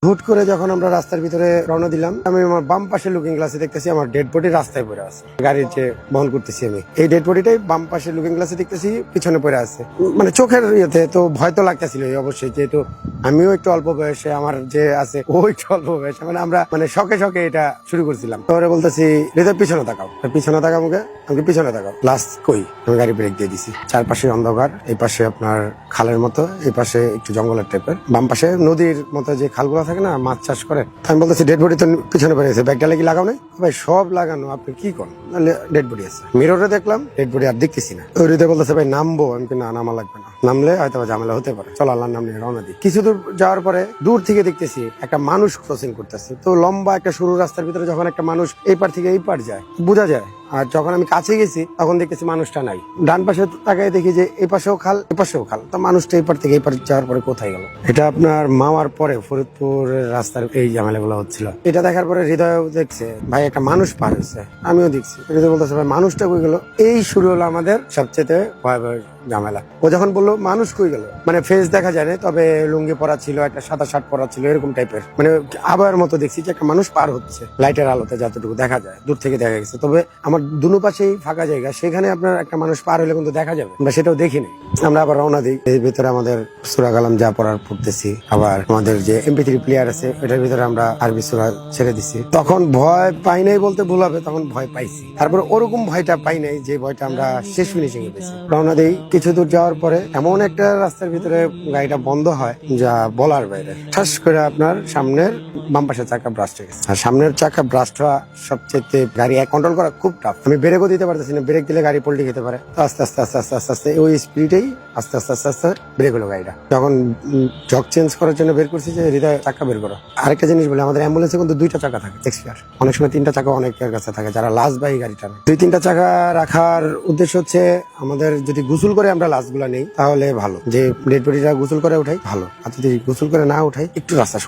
হুট করে যখন আমরা রাস্তার ভিতরে রওনা দিলাম, আমি আমার বাম পাশে লুকিং গ্লাসে দেখতেছি আমার ডেড বডি রাস্তায় পড়ে আছে। গাড়ির যে বহন করতেছি আমি, এই ডেড বডিটাই বাম পাশে লুকিং গ্লাসে দেখতেছি পিছনে পড়ে আছে। মানে চোখের ইয়েতে তো ভয় তো লাগতেছিল অবশ্যই, যেহেতু আমিও একটু অল্প বয়সে, আমার যে আছে ও একটু অল্প বয়সে, মানে আমরা মানে শখে শখে এটা শুরু করছিলাম। তো বলতেছি হৃদয় পিছনে তাকাও, পিছনে তাকাও, মুখে আমাকে পিছনে তাকাও। লাস্ট কই আমি গাড়ি ব্রেক দিয়ে দিছি। চারপাশে অন্ধকার, এই পাশে আপনার খালের মতো, এই পাশে একটু জঙ্গলের টাইপের, বাম পাশে নদীর মতো যে খালগুলো থাকে না, মাছ চাষ করে। আমি বলতেছি ডেড বডি তো পিছনে পড়ে গেছে, ব্যাগটা কি লাগাও নাই? ভাই সব লাগানো, আপনি কি করেন? ডেড বডি আছে। মিররে দেখলাম ডেড বডি আর দেখতেছি না। ওই হৃদয় বলতেছে ভাই নামবো? আমি না, নামা লাগবে না, নামলে হয়তো ঝামেলা হতে পারে, চল আল্লাহর নাম নিয়ে রওনা দিই। কিছু দূর যাওয়ার পরে দূর থেকে দেখতেছি একটা মানুষ ক্রসিং করতেছে। তো লম্বা একটা সরু রাস্তার ভিতরে যখন একটা মানুষ এই পার থেকে এই পার যায়, বোঝা যায়। আর যখন আমি কাছে গেছি তখন দেখতেছি মানুষটা নাই। ডান পাশে তাকাই দেখি যে এই পাশেও খাল, এ পাশেও খাল। তো মানুষটা এই পার থেকে এই পার যাওয়ার পরে কোথায় গেল? এটা আপনার মাওয়ার পরে ফরিদপুর রাস্তার এই ঝামেলাগুলো হচ্ছিল। এটা দেখার পরে হৃদয় দেখছে ভাই একটা মানুষ পার হয়েছে, আমিও দেখছি। হৃদয় বলতেছে ভাই মানুষটা কই গেল? এই শুরু হলো আমাদের সবচেয়ে ভয়াবহ ঝামেলা। ও যখন বললো মানুষ কই গেল, মানে ফেস দেখা যায় না, তবে লুঙ্গি পরা ছিল, একটা সাদা শার্ট পরা ছিল, এরকম টাইপের, মানে আবার মতো দেখছি যে একটা মানুষ পার হচ্ছে লাইটের আলোতে, যতটুকু দেখা যায় দূর থেকে দেখা গেছে। তবে আমার দুনো পাশেই ফাঁকা জায়গা, সেখানে আপনার একটা মানুষ পার হলে কিন্তু দেখা যাবে, আমরা সেটাও দেখিনি। আমরা আবার রওনা দিই। এর ভিতরে আমাদের সূরা কালাম যা পড়ার পড়তেছি, আবার আমাদের যে MP3 প্লেয়ার আছে ওটার ভিতরে আমরা আরবি সূরা ছেড়ে দিছি। তখন ভয় পাই নাই বলতে ভুল হবে, তখন ভয় পাইছি। তারপরে ওরকম ভয়টা পাই নাই যে ভয়টা আমরা শেষ ফিনিশিং এ পেয়েছি। রওনা দিই। কিছু দূর যাওয়ার পরে এমন একটা রাস্তার ভিতরে গাড়িটা বন্ধ হয় যা বলার বাইরে। ঠাস করে আপনার সামনের বাম পাশের চাকা ব্রাস্ট হয়ে গেছে। আর সামনের চাকা ব্রাস্ট হওয়া সবচেয়ে গাড়ি কন্ট্রোল করা খুব টাফ। আমি ব্রেকও দিতে পারতেছি না, ব্রেক দিলে গাড়ি পল্টি খেতে পারে। তো আস্তে আস্তে আস্তে আস্তে আস্তে আস্তে ওই স্পিডেই আস্তে আস্তে আস্তে আস্তে ব্রেক হলো গাড়িটা। যখন জক চেঞ্জ করার জন্য বের করছি যে হৃদয় চাকা বের করো। আরেকটা জিনিস বলে, আমাদের অ্যাম্বুলেন্সে কিন্তু দুইটা চাকা থাকে এক্সট্রা, অনেক সময় তিনটা চাকা অনেকের কাছে থাকে যারা লাশ বাহী গাড়ি টানে। দুই তিনটা চাকা রাখার উদ্দেশ্য হচ্ছে আমাদের যদি গোসল করে আমরা লাশ গুলা নেই তাহলে ভালো, যে ডেড বডিটা গোসল করে উঠাই ভালো, আর যদি গোসল করে না উঠাই একটু রাস্তা